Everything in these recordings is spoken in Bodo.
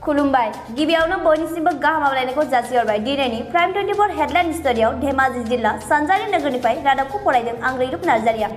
खुलुमबाय गिबियावनो बयनिसिमबो गाहाम हामलायनायखौ जासिहरबाय दिनैनि प्राइम 24 हेडलाइन स्टुडियाव धेमाजि जिल्ला सानजारि नोगोरनिफ्राय रादाबखौ फरायदों आं रैरुप नार्जारिया।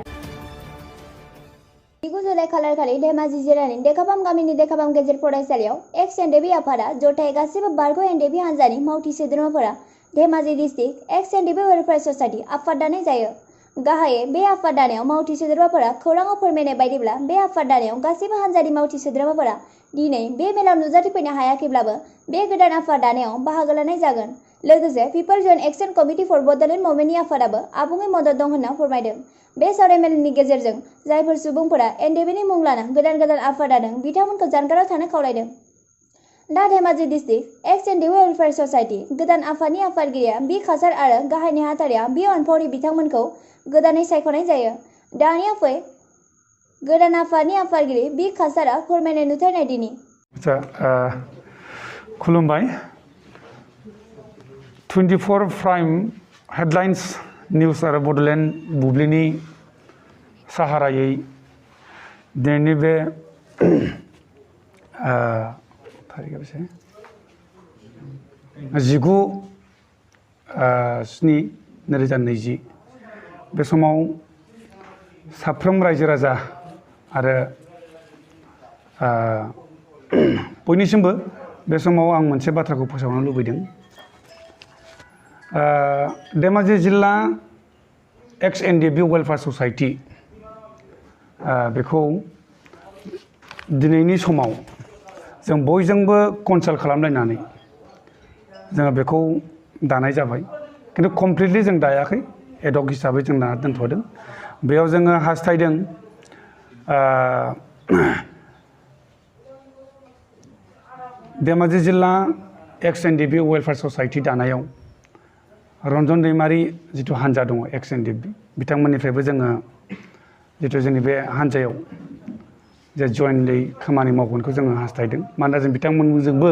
19 जुलाइ खालारखालि धेमाजि जिल्लानि देखाबाम गामिनि देखाबाम गेजेर फरायसालियाव एक्स एनडिबि आफादा जथाय गासिबो बारग' एनडिबि हान्जानि मावथि सोद्रोमाफोरा धेमाजि डिस्ट्रिक्ट एक्स एनडिबि वेलफेयार ससाइटि आफाद दानाय जायो। गाहायै बे आफाद दानायाव मावथि सोद्रोमाफोरा खौराङाव फोरमायनाय बायदिब्ला बे आफाद दानायाव गासिबो हान्जानि मावथि सोद्रोमाफोरा दिनै बे मेलाव नुजाथिफैनो हायाखैब्लाबो बे गोदान आफाद दानायाव बाहागो लानाय जागोन। लोगोसे people joint action committee for Bodoland मुभमेन्टनि आफादाबो आबुङै मदद दं होनना फोरमायदों। बे सावरायमेलनि गेजेरजों जायफोर सुबुंफोरा एनडिबिनि मुं लाना गोदान आफाद दादों बिथांमोनखौ जानगाराव थानो खावलायदों। दा धेमाजि डिस्ट्रिक्ट एक्स एनडिबि वेलफेयार ससाइटि गोदान आफादनि आफादगिरिया बि खासार आरो गाहाय नेहाथारिया बि अनफावरि बिथांमोनखौ गोदानै सायख'नाय जायो। दानिया फै गोदान आफादनि आफादगिरि बि खासारा फोरमायनाय नुथाय नायदिनि। खुलुमबाय 24 प्राइम हेडलाइन्स निउस आरो बड'लेण्ड बुब्लिनि साहारायै दिनैनि बे थारिखआ बेसे 19/7/2020 बे समाव साफ्रोम रायजो राजा आरो बयनिसिमबो बे समाव आं मोनसे बाथ्राखौ फोसावनो लुबैदों। धेमाजि जिल्ला एक्स एनडिबि वेलफेयार ससाइटि बेखौ दिनैनि समाव जों बयजोंबो कनसाल्ट खालामलायनानै जोङो बेखौ दानाय जाबाय, खिन्थु कमप्लिटलि जों दायाखै, एडहक हिसाबै जों दाना दोनथ'दों। बेयाव जोङो हास्थायदों धेमाजि जिल्ला एक्स एनडिबि वेलफेयार ससाइटि दानायाव रन्जन दैमारि जिथु हान्जा दङ एक्स एनडिबि बिथांमोननिफ्रायबो जोङो जिथु जोंनि बे हान्जायाव जे जयेन्टलि खामानि मावगोनखौ जोङो हास्थायदों। मानोना जों बिथांमोनजोंबो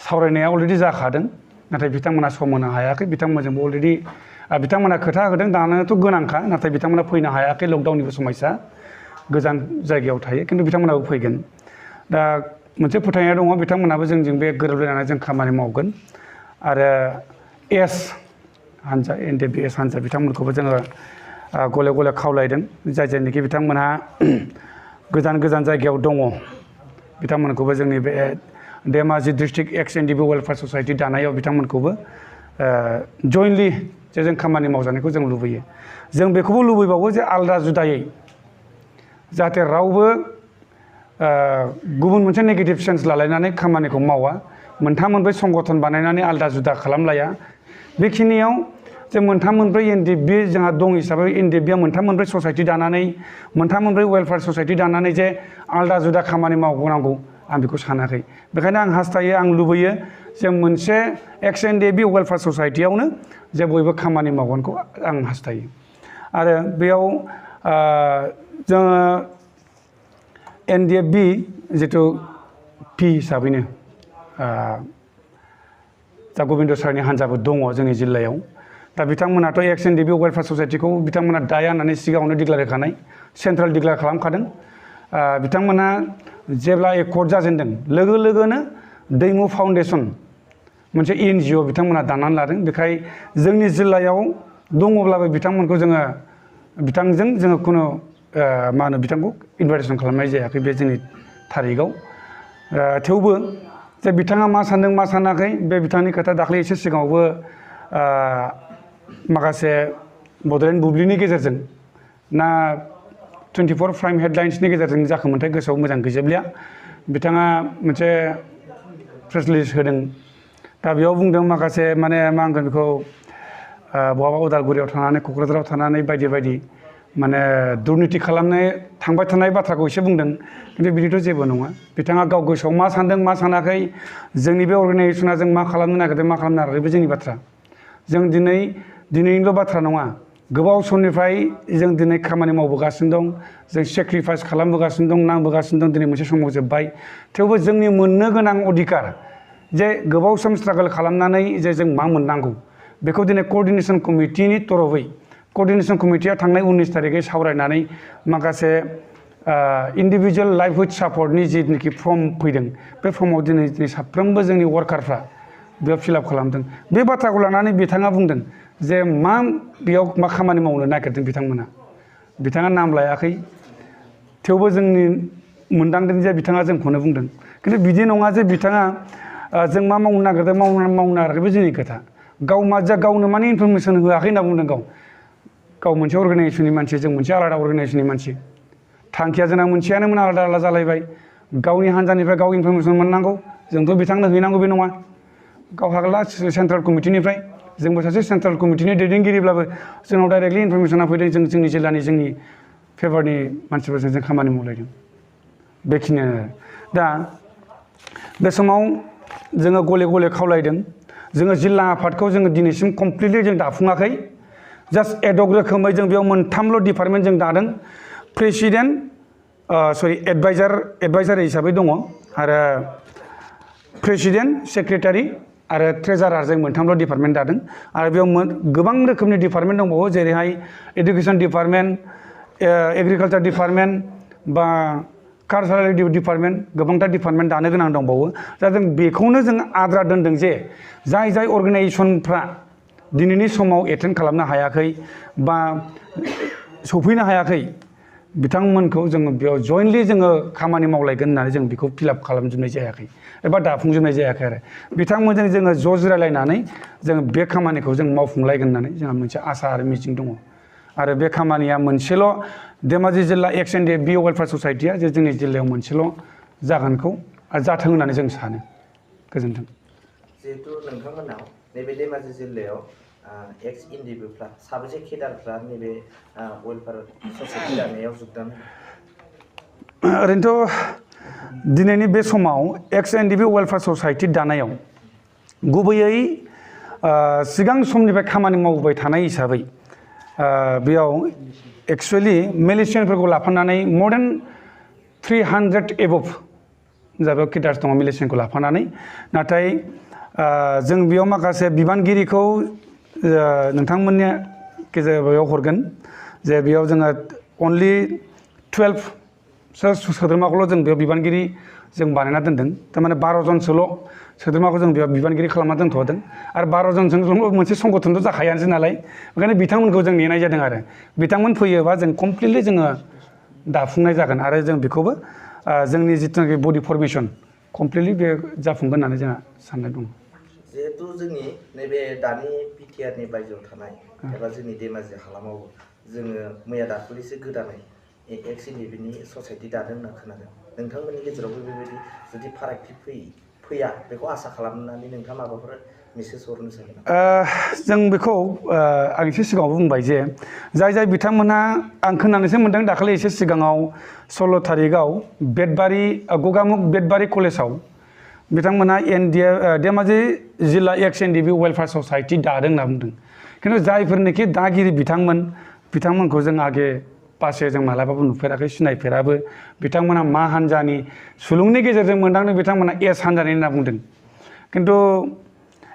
सावरायनाया अलरेडि जाखादों, नाथाय बिथांमोना सम होनो हायाखै। बिथांमोनजोंबो अलरेडि बिथांमोना खोथा होदों, दानोथ' गोनांखा, नाथाय बिथांमोना फैनो हायाखै, लकडाउननिबो समस्या, गोजान जायगायाव थायो, खिन्थु बिथांमोनाबो फैगोन। दा मोनसे फोथायनाय दङ बिथांमोनाबो जोंजों बे गोरोबलायनानै जों खामानि मावगोन। आरो एस हान्जा एनडिबि एस हान्जा बिथांमोनखौबो जोङो गले गले खावलायदों, जाय जायनोखि बिथांमोनहा गोजान जायगायाव दङ बिथांमोनखौबो जोंनि बे धेमाजि डिस्ट्रिक्ट एक्स एनडिबि वेलफेयार ससाइटि दानायाव बिथांमोनखौबो जयेन्टलि जे जों खामानि मावजानायखौ जों लुबैयो। जों बेखौबो लुबैबावो जे आलादा जुदायै जाहाथे रावबो गुबुन मोनसे नेगेटिभ सेन्स लालायनानै खामानिखौ मावा, मोनथाम मोनब्रै संगठन बानायनानै आलादा जुदा खालामलाया। बेखिनियाव जे मोनथाम मोनब्रै एनडिबि जोंहा दं हिसाबै एनडिबिया मोनथाम मोनब्रै ससाइटि दानानै मोनथाम मोनब्रै वेलफेयार ससाइटि दानानै जे आलादा जुदा खामानि मावनांगौ आं बेखौ सानाखै। बेखायनो आं हास्थायो, आं लुबैयो जे मोनसे एक्स एनडिबि वेलफेयार ससाइटियावनो जे बयबो खामानि मावगोनखौ आं हास्थायो। आरो बेयाव जोङो एनडिएफबि जिथु पि हिसाबैनो दा गबिन्द सारनि हान्जाबो दङ जोंनि जिल्लायाव। दा बिथांमोनाथ' एक्स एनडिबि वेलफेयार ससाइटिखौ बिथांमोना दाया होननानै सिगाङावनो डिक्लेयार होखानाय, सेन्ट्रेल डिक्लेयार खालामखादों। बिथांमोना जेब्ला एकर्ड जाजेनदों लोगो लोगोनो दैमु फाउन्डेसन मोनसे एनजिअ बिथांमोना दानानै लादों। बेखाय जोंनि जिल्लायाव दङब्लाबो बिथांमोनखौ जोङो बिथांजों जोङो खुनु मा होनो बिथांखौ इनभाइटेसन खालामनाय जायाखै बे जोंनि थारिखआव। थेवबो जे बिथाङा मा सान्दों मा सानाखै बे बिथांनि खोथा। दाख्लै एसे सिगाङावबो माखासे बड'लेण्ड बुब्लिनि गेजेरजों ना 24 प्राइम हेडलाइन्सनि गेजेरजों जाखोमोनथाय गोसोआव मोजां गैजोबलिया, बिथाङा मोनसे प्रेस रिलिज होदों। दा बेयाव बुंदों माखासे माने मा होनगोन बेखौ बहाबा उदालगुरियाव थानानै क'क्राझाराव थानानै बायदि माने दुर्निति खालामनो थांबाय थानाय बाथ्राखौ एसे बुंदों, खिन्थु बिदिथ' जेबो नङा। बिथाङा गाव गोसोआव मा सान्दों मा सानाखै, जोंनि बे अर्गानाइजेसना जों मा खालामनो नागिरदों मा खालामनो नागिरदों बे जोंनि बाथ्रा। जों दिनैनिल' बाथ्रा नङा, गोबाव समनिफ्राय जों दिनै खामानि मावबोगासिनो दं, जों सेक्रिफाइस खालामबोगासिनो दं, नांबोगासिनो दं। दिनै मोनसे समाव जोब्बाय, थेवबो जोंनि मोननो गोनां अधिकार जे गोबाव सम स्ट्रागल खालामनानै जे जों मा मोननांगौ बेखौ दिनै क'अर्डिनेसन कमिटिनि तरफै क'अर्डिनेसन कमिटिया थांनाय 19 तारिखै सावरायनानै माखासे इन्डिभिजुवेल लाइभहुड सापर्टनि जिथुनाखि फर्म फैदों बे फर्माव दिनै साफ्रोमबो जोंनि वार्कारफ्रा बेयाव फिलआप खालामदों बे बाथ्राखौ लानानै बिथाङा बुंदों जे बेयाव मा खामानि मावनो नागिरदों बिथाङा नाम लायाखै थेवबो जोंनि मोनदांदों जे बिथाङा जोंखौनो बुंदों खिन्थु बिदि नङा जे बिथाङा जों मा मावनो नागिरदों मावनो नागिराखै बे जोंनि खोथा गावनो माने इनफरमेसन होआखै होनना बुंदों गाव मोनसे अर्गानाइजेसननि मानसि जों मोनसे आलादा अर्गानाइजेसननि मानसि थांखिया जोंना मोनसेयानोमोन आलादा जालायबाय गावनि हान्जानिफ्राय गाव इनफरमेसन मोननांगौ जोंथ' बिथांनो हैनांगौ बे नङा गाव हागला सेन्ट्रेल कमिटिनिफ्राय जोंबो सासे सेन्ट्रेल कमिटिनि दैदेनगिरिब्लाबो जोंनाव डाइरेक्टलि इनफरमेसना फैदों जोंनि जिल्लानि जोंनि फेभारनि मानसिफोरजों जों खामानि मावलायदों बेखिनियानो दा बे समाव जोङो गले खावलायदों जोङो जिल्ला आफादखौ जोङो दिनैसिम कमप्लिटलि जों दाफुङाखै जास्ट एडक रोखोमै जों बेयाव मोनथामल' डिपार्टमेन्ट जों दादों प्रेसिडेन्ट एडभाइजार हिसाबै दङ आरो प्रेसिडेन्ट सेक्रेटारि आरो ट्रेजारार जों मोनथामल' डिपार्टमेन्ट दादों आरो बेयाव गोबां रोखोमनि डिपार्टमेन्ट दंबावो जेरैहाय एडुकेसन डिपार्टमेन्ट एग्रिकालचार डिपार्टमेन्ट बा कालचारेल डिपार्टमेन्ट गोबांथार डिपार्टमेन्ट दानो गोनां दंबावो दा जों बेखौनो जों आद्रा दोनदों जे जाय अर्गानाइजेसनफ्रा दिनैनि समाव एटेन्ड खालामनो हायाखै बा सफैनो हायाखै बिथांमोनखौ जोङो बेयाव जयेन्टलि जोङो खामानि मावलायगोन होननानै जों बेखौ फिलआप खालामजोबनाय जायाखै एबा दाफुंजोबनाय जायाखै आरो बिथांमोनजों जोङो ज' जिरायलायनानै जोङो बे खामानिखौ जों मावफुंलायगोन होननानै जोंहा मोनसे आसा आरो मिजिं दङ आरो बे खामानिया मोनसेल' धेमाजि जिल्ला XNDF वेलफेयार ससाइटिया जे जोंनि जिल्लायाव मोनसेल' जागोनखौ जाथों होननानै जों सानो गोजोन्थों जिहेतु नोंथांमोनाव नैबे धेमाजि जिल्लायाव XNDFफ्रा साबेसे केडारफ्रा नैबे वेलफेयार ससाइटि दानायाव जुगदान ओरैनोथ' दिनैनि बे समाव XNDF वेलफेयार ससाइटि दानायाव गुबैयै सिगां समनिफ्राय खामानि मावबाय थानाय हिसाबै बेयाव एक्सुवेलि मिलिशियानफोरखौ लाफानानै मर देन 300 एबभ जाबाय केडार्स दङ मिलिशियानखौ लाफानानै नाथाय जों बेयाव माखासे बिबानगिरिखौ नोंथांमोननि गेजेराव हरगोन जे बेयाव जोङो अनलि 12 सोद्रोमाखौल' जों बेयाव बिबानगिरि जों बानायना दोनदों थारमाने 12 जनसोल' सोद्रोमाखौ जों बेयाव बिबानगिरि खालामना दोनथ'दों आरो 12 जनजों मोनसे संगठनथ' जाखायानोसै नालाय ओंखायनो बिथांमोनखौ जों नेनाय जादों आरो बिथांमोन फैयोबा जों कमप्लिटलि जोङो दाफुंनाय जागोन आरो जों बेखौबो जोंनि जिथुनाखि बडि फरमेसन कमप्लिटलि बे जाफुंगोन होननानै जोंहा साननाय दङ जिहेतु जोंनि नैबे दानि बिटिआरनि बायजोआव थानाय एबा जोंनि धेमाजि हालामाव जोङो मैया दाखालिसो गोदानै XNDFनि ससाइटि दादों होनना खोनादों नोंथांमोननि गेजेरावबो बेबायदि जुदि फारागथि फैया बेखौ आसा खालामनानै नोंथाङा माबाफोर मेसेज हरनो सानो जों बेखौ आं एसे सिगाङाव बुंबाय जे जाय बिथांमोनहा आं खोनानोसो मोन्दों दाखालि एसे सिगाङाव 16 थारिखआव बेटबारि गगामुख बेटबारि कलेजाव बिथांमोनहा धेमाजि जिल्ला XNDF वेलफेयार ससाइटि दादों होनना बुंदों खिन्थु जायफोरनोखि दागिरि बिथांमोनखौ जों आगे पासे जों मालाबाबो नुफेराखै सिनायफेराबो बिथांमोना मा हान्जानि सुलुंनि गेजेरजों मोनदांनो बिथांमोना एस हान्जानि होनना बुंदों खिन्थु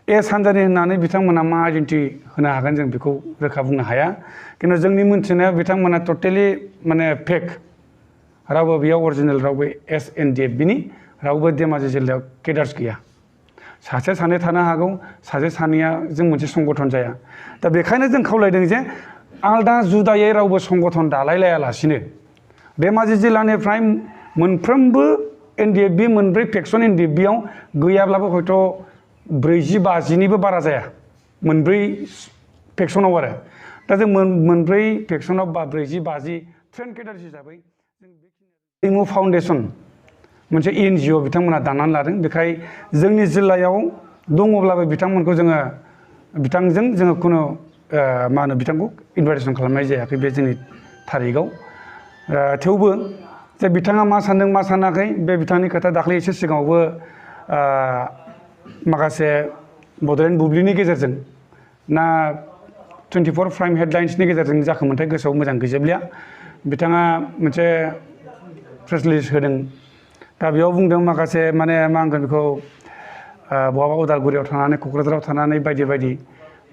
एस हान्जानि होननानै बिथांमोना मा आइडेन्टिटि होनो हागोन जों बेखौ रोखा बुंनो हाया खिन्थु जोंनि मोनथिनायाव बिथांमोना टटेलि माने फेक रावबो बेयाव अरिजिनेल रावबो XNDFनि रावबो धेमाजि जिल्लायाव केडार्स गैया सासे सानै थानो हागौ सासे सानैया जों मोनसे संगठन जाया दा बेखायनो जों खावलायदों जे आलदा जुदायै रावबो संगठन दालायलायालासिनो धेमाजि जिल्लानिफ्राय मोनफ्रोमबो NDFB मोनब्रै फेक्सन NDFBआव गैयाब्लाबो हयथ' 40-50निबो बारा जाया मोनब्रै फेक्सनाव आरो दा जों मोनब्रै फेक्सनाव 40-50 ट्रेन केडार्स हिसाबै जों बेखिनि इमु फाउन्डेसन मोनसे NGO बिथांमोना दानानै लादों बेखाय जोंनि जिल्लायाव दङब्लाबो बिथांमोनखौ बिथांजों जोङो खुनु मा होनो बिथांखौ इनभाइटेसन खालामनाय जायाखै बे जोंनि थारिखआव थेवबो जे बिथाङा मा सान्दों मा सानाखै बे बिथांनि खोथा दाख्लै एसे सिगाङावबो माखासे बड'लेण्ड बुब्लिनि गेजेरजों ना 24 प्राइम हेडलाइन्सनि गेजेरजों जाखोमोनथाय गोसोआव मोजां गैजोबलिया बिथाङा मोनसे प्रेस रिलिज होदों दा बेयाव बुंदों माखासे माने मा होनगोन बेखौ बहाबा उदालगुरियाव थानानै क'क्राझाराव थानानै बायदि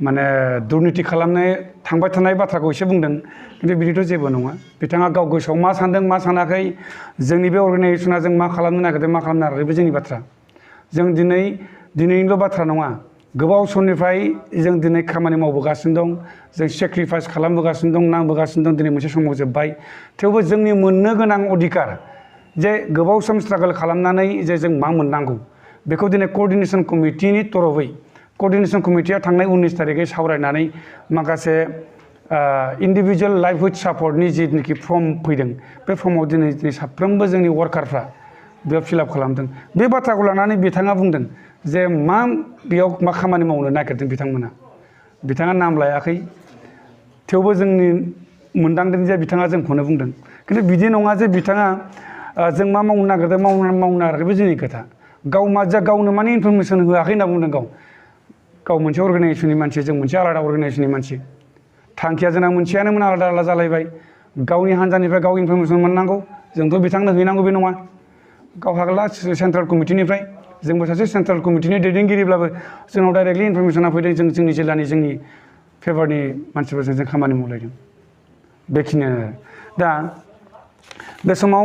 माने दुर्निति खालामनो थांबाय थानाय बाथ्राखौ एसे बुंदों खिन्थु बिदिथ' जेबो नङा बिथाङा गाव गोसोआव मा सानदों मा सानाखै जोंनि बे अर्गानाइजेसना जों मा खालामनो नागिरदों मा खालामनो नागिरदों बे जोंनि बाथ्रा जों दिनैनिल' बाथ्रा नङा गोबाव समनिफ्राय जों दिनै खामानि मावबोगासिनो दं जों सेक्रिफाइस खालामबोगासिनो दं नांबोगासिनो दं दिनै मोनसे समाव जोब्बाय थेवबो जोंनि मोननो गोनां अधिकार जे गोबाव सम स्ट्रागल खालामनानै जे जों मा मोननांगौ बेखौ दिनै क'अर्डिनेसन कमिटिनि तरफै क'अर्डिनेसन कमिटिया थांनाय 19 तारिखै सावरायनानै माखासे इन्डिभिजुवेल लाइभहुड सापर्टनि जिथुनाखि फर्म फैदों बे फर्माव दिनै साफ्रोमबो जोंनि वार्कारफ्रा बेयाव फिलआप खालामदों बे बाथ्राखौ लानानै बिथाङा बुंदों जे मा बेयाव मा खामानि मावनो नागिरदों बिथाङा नाम लायाखै थेवबो जोंनि मोनदांदों जे बिथाङा जोंखौनो बुंदों खिन्थु बिदि नङा जे बिथाङा जों मा मावनो नागिरदों मावनो नागिराखै बे जोंनि खोथा गावनो माने इनफरमेसन होआखै होनना बुंदों गाव मोनसे अर्गानाइजेसननि मानसि जों मोनसे आलादा अर्गानाइजेसननि मानसि थांखिया जोंना मोनसेयानोमोन आलादा आलादा जालायबाय गावनि हान्जानिफ्राय गाव इनफरमेसन मोननांगौ जोंथ' बिथांनो हैनांगौ बे नङा गाव हागला सेन्ट्रेल कमिटिनिफ्राय जोंबो सासे सेन्ट्रेल कमिटिनि दैदेनगिरिब्लाबो जोंनाव डाइरेक्टलि इनफरमेसना फैदों जोंनि जिल्लानि जोंनि फेभारनि मानसिफोरजों जों खामानि मावलायदों बेखिनियानो दा बे समाव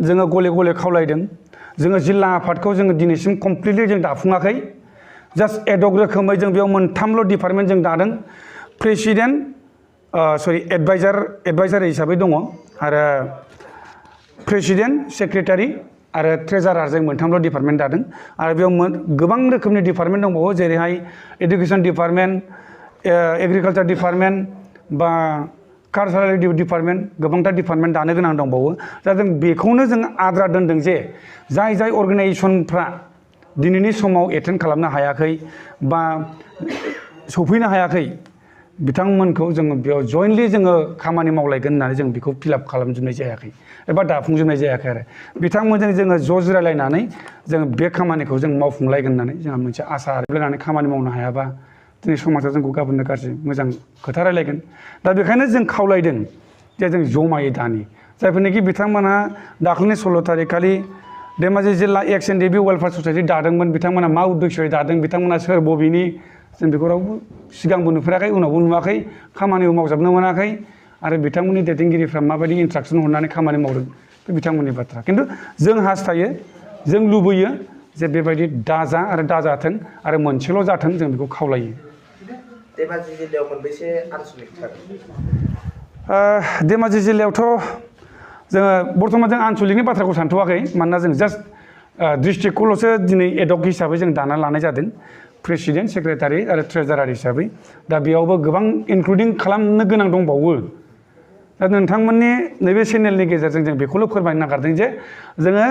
जोङो गले गले खावलायदों जोङो जिल्ला आफादखौ जोङो दिनैसिम कमप्लिटलि जों दाफुङाखै जास्ट एडक रोखोमै जों बेयाव मोनथामल' डिपार्टमेन्ट जों दादों प्रेसिडेन्ट एडभाइजार हिसाबै दङ आरो प्रेसिडेन्ट सेक्रेटारि आरो ट्रेजारार जों मोनथामल' डिपार्टमेन्ट दादों आरो बेयाव गोबां रोखोमनि डिपार्टमेन्ट दंबावो जेरैहाय एडुकेसन डिपार्टमेन्ट एग्रिकालचार डिपार्टमेन्ट बा कालचारेल डिपार्टमेन्ट गोबांथार डिपार्टमेन्ट दानो गोनां दंबावो दा जों बेखौनो जों आद्रा दोनदों जे जाय अर्गानाइजेसनफ्रा दिनैनि समाव एटेन्ड खालामनो हायाखै बा सफैनो हायाखै बिथांमोनखौ जोङो बेयाव जयेन्टलि जोङो खामानि मावलायगोन होननानै जों बेखौ फिलआप खालामजोबनाय जायाखै एबा दाफुंजोबनाय जायाखै आरो बिथांमोनजों जोङो ज' जिरायलायनानै जों बे खामानिखौ जों मावफुंलायगोन होननानै जोंहा मोनसे आसा लायनानै खामानि मावनो हायाबा दिनै समाजा जोंखौ गाबोननो गाज्रि मोजां खोथा रायलायगोन दा बेखायनो जों खावलायदों जे जों जमायै दानि जायफोरनिखि बिथांमोनहा दाखालिनि 16 तारिखखालि धेमाजि जिल्ला XNDP वेलफेयार ससाइटि दादोंमोन बिथांमोना मा उद्देश्ययै दादों बिथांमोना सोर बबेनि जों बेखौ रावबो सिगांबो नुफेराखै उनावबो नुवाखै खामानिबो मावजाबनो मोनाखै आरो बिथांमोननि दैदेनगिरिफ्रा माबायदि इन्सट्राक्सन हरनानै खामानि मावदों बे बिथांमोननि बाथ्रा खिन्थु जों हास्थायो जों लुबैयो जे बेबायदि दाजा आरो दाजाथों आरो मोनसेल' जाथों जों बेखौ खावलायो धेमाजि जिल्लायाव मोनबेसे आनसलिक थागोन धेमाजि जिल्लायावथ' जोङो बर्थमान जों आनसलिकनि बाथ्राखौ सानथ'वाखै मानोना जों जास्ट डिस्ट्रिक्टखौल'सो दिनै एडक हिसाबै जों दाना लानाय जादों प्रेसिडेन्ट सेक्रेटारि आरो ट्रेजारार हिसाबै दा बेयावबो गोबां इनक्लुडिं खालामनो गोनां दंबावो दा नोंथांमोननि नैबे चेनेलनि गेजेरजों जों बेखौल' फोरमायनो नागिरदों जे जोङो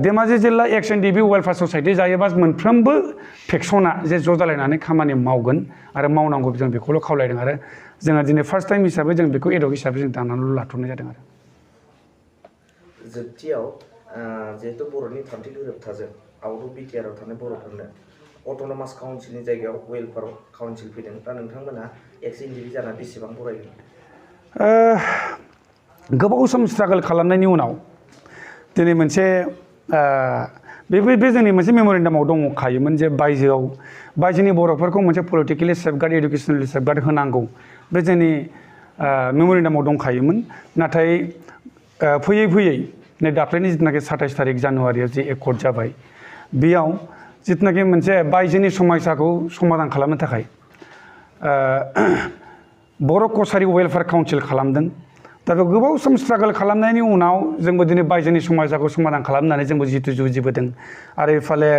धेमाजि जिल्ला XNDP वेलफेयार ससाइटि जायोबा मोनफ्रोमबो फेक्सना जे ज' जालायनानै खामानि मावगोन आरो मावनांगौ जों बेखौल' खावलायदों आरो जोङो दिनै फार्स्ट टाइम हिसाबै जों बेखौ एडक हिसाबै जों दानानैल' लाथ'नाय जादों आरो जोबथियाव जिहेतु बर'नि थामथि गोरोबथाजों आउट अफ बिटिआरआव थानाय बर'फोरनो अट'नमास काउन्सिलनि जायगायाव वेलफेयार काउन्सिल फैदों दा नोंथांमोना XNDP जाना बेसेबां बरायगोन गोबाव सम स्ट्रागल खालामनायनि उनाव दिनै मोनसे बे जोंनि मोनसे मेम'रेन्डामाव दंखायोमोन जे बायजोनि बर'फोरखौ मोनसे पलिटिकेलि सेफगार्ड एडुकेसनेलि सेफगार्ड होनांगौ बे जोंनि मेम'रेन्डामाव दंखायोमोन नाथाय फैयै नै दाख्लैनि जिथुनाखि 27 तारिख जानुवारियाव जि एकर्ड जाबाय बेयाव जिथुनाखि मोनसे बायजोनि समस्याखौ समाधान खालामनो थाखाय बर' कसारि वेलफेयार काउन्सिल खालामदों दा बे गोबाव सम स्ट्रागल खालामनायनि उनाव जोंबो दिनै बायजोनि समस्याखौ समाधान खालामनानै जोंबो जितु जुजिबोदों आरो इफाले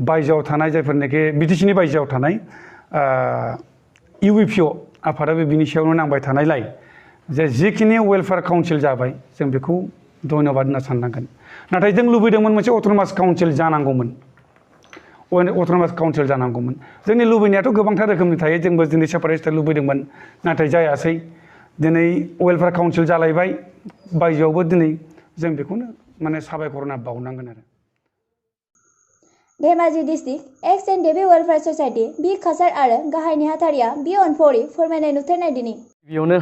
बायजोआव थानाय जायफोरनाखि बिटिसिनि बायजोआव थानाय UEPO आफादाबो बिनि सायावनो नांबाय थानायलाय जे जिखिनि वेलफेयार काउन्सिल जाबाय जों बेखौ धन्यबाद होनना साननांगोन नाथाय जों लुबैदोंमोन मोनसे अट'नमास काउन्सिल जानांगौमोन अट'नमास काउन्सिल जानांगौमोन जोंनि लुबैनायाथ' गोबांथार रोखोमनि थायो जोंबो दिनै सेपारेट स्टेट लुबैदोंमोन नाथाय जायासै दिनै वेलफेयार काउन्सिल जालायबाय बायजोआवबो दिनै जों बेखौनो माने साबायखर होनना बावनांगोन आरो Dhemaji district XNDP welfare society बि कासार आरो गाहाय नेहाथारिया बि अनफरि फोरमायनाय नुथायनाय दिनै बेयावनो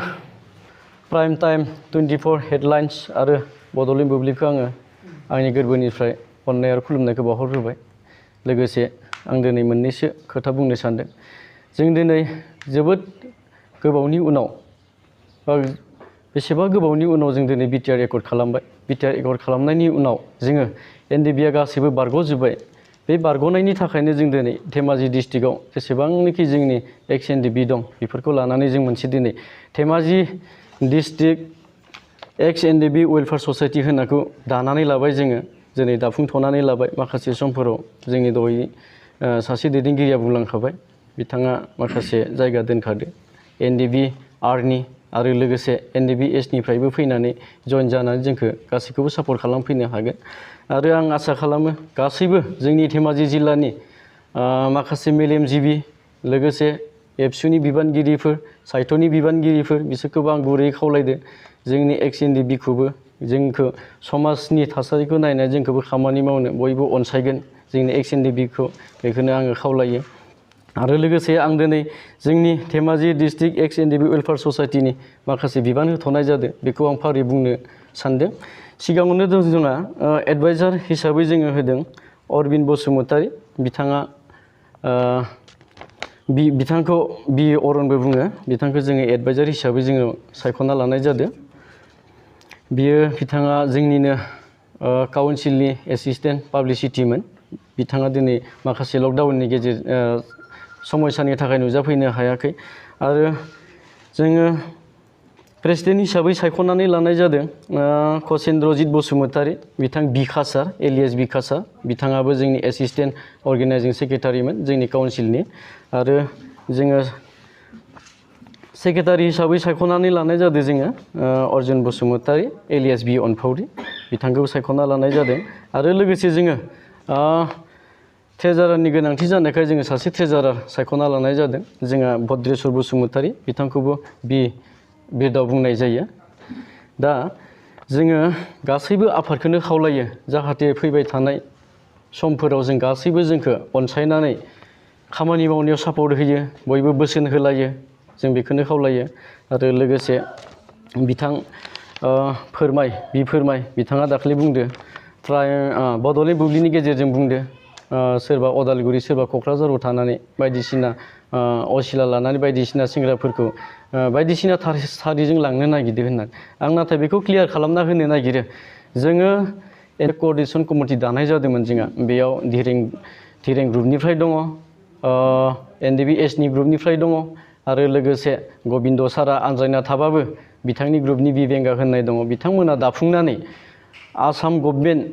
प्राइम टाइम 24 हेडलाइन्स आरो बड'लेण्ड बुब्लिखौ आङो आंनि गोरबोनिफ्राय अननाय आरो खुलुमनायखौ बावहरग्रोबाय लोगोसे आं दिनै मोननैसो खोथा बुंनो सानदों जों दिनै जोबोद गोबावनि उनाव बेसेबा गोबावनि उनाव जों दिनै बिटिआर एकर्ड खालामबाय। बिटिआर एकर्ड खालामनायनि उनाव जोङो एनडिपिआ गासैबो बारग'जोब्बाय। बे बारग'नायनि थाखायनो जों दिनै धेमाजि डिस्ट्रिक्टआव जेसेबांनाखि जोंनि एक्स एनडिपि दं बेफोरखौ लानानै जों मोनसे दिनै धेमाजि डिस्ट्रिक्ट एक्स एनडिपि वेलफेयार ससाइटि होननायखौ दानानै लाबाय जोङो दिनै दाफुंथ'नानै लाबाय। माखासे समफोराव जोंनि दहाय सासे दैदेनगिरिया बुंलांखाबाय, बिथाङा माखासे जायगा दोनखादो एनडिपि आरनि आरो लोगोसे एनडिपि एसनिफ्रायबो फैनानै जइन जानानै जोंखौ गासैखौबो सापर्ट खालामफैनो हागोन। आरो आं आसा खालामो गासैबो जोंनि धेमाजि जिल्लानि माखासे मेलेमजिबि लोगोसे एबसुनि बिबानगिरिफोर, साहित्यनि बिबानगिरिफोर बिसोरखौबो आं गुरैयै खावलायदो जोंनि एक्स एनडिपिखौबो जोंखौ समाजनि थासारिखौ नायनानै जोंखौबो खामानि मावनो बयबो अनसायगोन जोंनि एक्स एनडिपिखौ, बेखौनो आङो खावलायो। आरो लोगोसे आं दिनै जोंनि धेमाजि डिस्ट्रिक्ट एक्स एनडिपि वेलफेयार ससाइटिनि माखासे बिबान होथ'नाय जादों, बेखौ आं फारियै बुंनो सानदों। सिगाङावनो जोंहा एडभाइजार हिसाबै जोङो होदों अरबिन्द बसुमतारी, बिथाङा बिथांखौ बि अरनबो बुङो, बिथांखौ जोङो एडभाइजार हिसाबै जोङो सायख'ना लानाय जादों। बिथाङा जोंनिनो काउन्सिलनि एसिस्टेन्ट पाब्लिसिटिमोन। बिथाङा दिनै माखासे लकडाउननि समयसानि थाखाय नुजाफैनो हायाखै। आरो जोङो प्रेसिडेन्ट हिसाबै सायख'नानै लानाय जादों कचेन्द्रजित बसुमतारी, बिथां बिखासार एलियास बिखासार, बिथाङाबो जोंनि एसिस्टेन्ट अर्गेनाइजिं सेक्रेटारिमोन जोंनि काउन्सिलनि। आरो जोङो सेक्रेटारि हिसाबै सायख'नानै लानाय जादों जोङो अर्जुन बसुमतारी एलियास बि अनफावरि, बिथांखौ सायख'ना लानाय जादों। आरो लोगोसे जोङो ट्रेजारारनि गोनांथि जानायखाय जोङो सासे ट्रेजारार सायख'ना लानाय जादों जोंहा भद्रेस्वर बसुमतारी, बिथांखौबो बिर्दाव बुंनाय जायो। दा जोङो गासैबो आफादखौनो खावलायो जाहाथे फैबाय थानाय समफोराव जों गासैबो जोंखौ अनसायनानै खामानि मावनायाव सापर्ट होयो, बयबो बोसोन होलायो, जों बेखौनो खावलायो। आरो लोगोसे बिथां फोरमाय बिथाङा दाखालि बुंदो बड'लेण्ड बुब्लिनि गेजेरजों बुंदो सोरबा अदालगुरि सोरबा क'क्राझाराव थानानै बायदिसिना असिला लानानै बायदिसिना सेंग्राफोरखौ बायदिसिना थासारिजों लांनो नागिरदों होननानै। आं नाथाय बेखौ क्लियार खालामना होनो नागिरो, जोङो क'अर्डिनेसन कमिटि दानाय जादोंमोन जोंहा, बेयाव धिरेन ग्रुपनिफ्राय दङ, एनडिपि एसनि ग्रुपनिफ्राय दङ, आरो लोगोसे गबिन्द सारा आनज्रायना थाबाबो बिथांनि ग्रुपनि बिबेंगा होननाय दङ। बिथांमोना दाफुंनानै आसाम गभर्नमेन्ट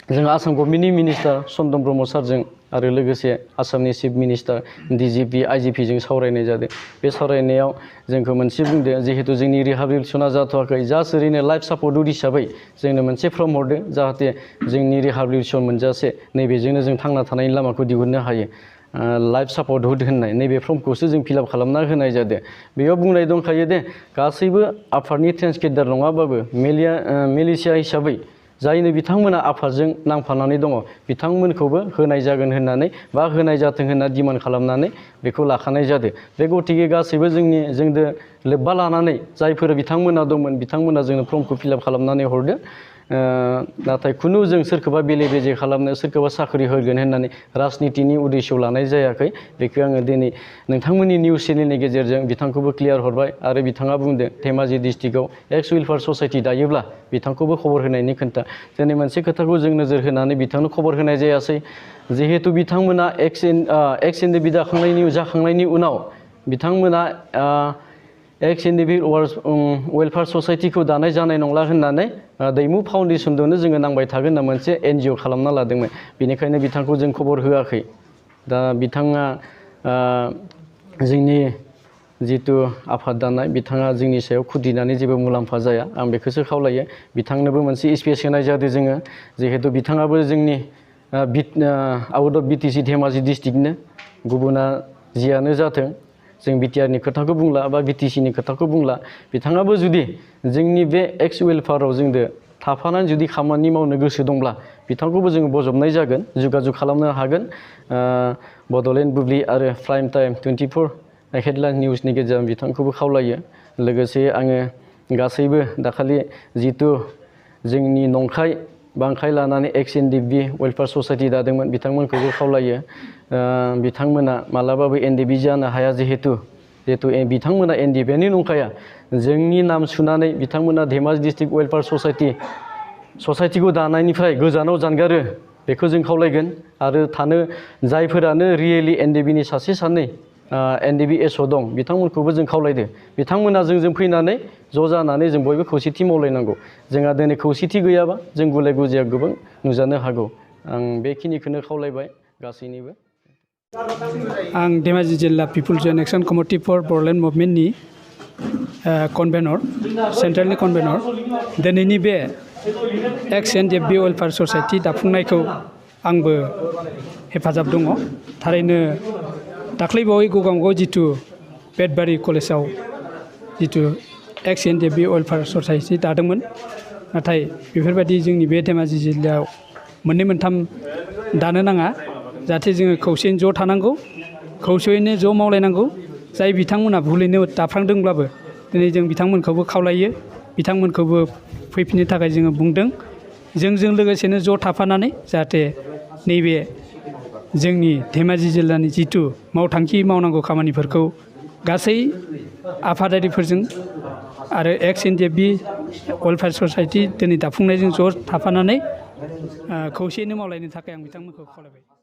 जों आसाम गभर्नमेन्टनि मिनिस्टार चन्दन ब्रह्म सारजों आरो लोगोसे आसामनि चिफ मिनिस्टार डिजिपि आइजिपिजों सावरायनाय जादों। बे सावरायनायाव जोंखौ मोनसे बुंदों जिहेतु जोंनि रिहाबिलिटेसना जाथ'वाखै, जास्ट ओरैनो लाइफ सापर्ट हिसाबै जोंनो मोनसे फर्म हरदों जाहाथे जोंनि रिहाबिलिटेसन मोनजासे नैबेजोंनो जों थांना थानायनि लामाखौ दिहुननो हायो। लाइफ सापर्ट होननाय नैबे फर्मखौसो जों फिलआप खालामना होनाय जादों। बेयाव बुंनाय दंखायो दे गासैबो आफादनि ट्रेन्सक्रिप्टार नङाबाबो मिलिशिया हिसाबै जायनो बिथांमोना आफादजों नांफानानै दङ बिथांमोनखौबो होनाय जागोन होननानै बा होनाय जाथों होनना डिमान्ड खालामनानै बेखौ लाखानाय जादों। बे गतिके गासैबो जोंजों लोब्बा लानानै जायफोर बिथांमोना दंमोन बिथांमोना जोंनो फर्मखौ फिलआप खालामनानै हरदों। नाथाय खुनु जों सोरखौबा बेले बेजे खालामनो सोरखौबा साख्रि होगोन होननानै राजनितिनि उद्देश्य लानाय जायाखै। बेखौ आङो दिनै नोंथांमोननि निउस चेनेलनि गेजेरजों बिथांखौबो क्लियार हरबाय। आरो बिथाङा बुंदों धेमाजि डिस्ट्रिक्टआव एक्स वेलफेयार ससाइटि दायोब्ला बिथांखौबो खबर होनायनि खोथा। दिनै मोनसे खोथाखौ जों नोजोर होनानै बिथांनो खबर होनाय जायासै, जिहेतु बिथांमोना एक्स एनडिपि जाखांनायनि उनाव बिथांमोना एक्स एनडिपि वेलफेयार ससाइटिखौ दानाय जानाय नंला होननानै दैमु फाउन्डेसनजोंनो जोङो नांबाय थागोन होनना मोनसे एनजिअ खालामना लादोंमोन। बेनिखायनो बिथांखौ जों खबर होआखै। दा बिथाङा जोंनि जिथु आफाद दानाय बिथाङा जोंनि सायाव खुद्रिनानै जेबो मुलाम्फा जाया, आं बेखौसो खावलायो। बिथांनोबो मोनसे स्पेस होनाय जादों जोङो, जिहेतु बिथाङाबो जोंनि आउट अफ बिटिसि धेमाजि डिस्ट्रिक्टनो, गुबुना जियानो जाथों जों बिटिआरनि खोथाखौ बुंला बा बिटिसिनि खोथाखौ बुंला। बिथाङाबो जुदि जोंनि बे एक्स वेलफेयाराव जोंजों थाफानानै जुदि खामानि मावनो गोसो दंब्ला बिथांखौबो जोङो बजबनाय जागोन, जगाजग खालामनो हागोन। बड'लेण्ड बुब्लि आरो प्राइम टाइम 24 हेडलाइन निउसनि गेजेरजों बिथांखौबो खावलायो। लोगोसे आङो गासैबो दाखालि जिथु जोंनि नंखाय बांखाय लानानै एक्स N D B welfare society दादोंमोन बिथांमोनखौबो खावलायो बिथांमोना मालाबाबो एन डि बि जानो हाया जिहेतु बिथांमोना एन डि बि नि नंखाया जोंनि नाम सुनानै बिथांमोना धेमाजि डिस्ट्रिक्ट वेलफेयार ससाइटिखौ दानायनिफ्राय गोजानाव जानगारो बेखौ जों खावलायगोन आरो थानो जायफोरानो रियेलि एन डि बि नि सासे सानै एन डि बि एस दं बिथांमोनखौबो जों खावलायदो बिथांमोना जों फैनानै ज' जानानै जों बयबो खौसेथि मावलायनांगौ जोंहा दिनै खौसेथि गैयाबा जों गुलाय गुजाया गोबां नुजानो हागौ आं बेखिनिखौनो खावलायबाय गासैनिबो आं धेमाजि जिल्ला peoples and action committee for Bodoland मुभमेन्टनि कनभेनर सेन्ट्रेलनि कनभेनर दिनैनि बे X N D B welfare society दाफुंनायखौ आंबो हेफाजाब दङ थारैनो दाख्लैबावै गगामुगाव जिथु बेटबारि कलेजाव जिथु एक्स N D B welfare society दादोंमोन नाथाय बेफोरबायदि जोंनि बे धेमाजि जिल्लायाव मोननै मोनथाम दानो नाङा जाहाथे जोङो खौसेयैनो ज' थानांगौ खौसेयैनो ज' मावलायनांगौ जाय बिथांमोना भुलैनो दाफ्लांदोंब्लाबो दिनै जों बिथांमोनखौबो खावलायो बिथांमोनखौबो फैफिननो थाखाय जोङो बुंदों जोंजों लोगोसेनो ज' थाफानानै जाहाथे नैबे जोंनि धेमाजि जिल्लानि जिथु मावथांखि मावनांगौ खामानिफोरखौ गासै आफादारिफोरजों आरो एक्स N D B welfare society दिनै दाफुंनायजों ज' थाफानानै खौसेयैनो मावलायनो थाखाय आं बिथांमोनखौ खावलायबाय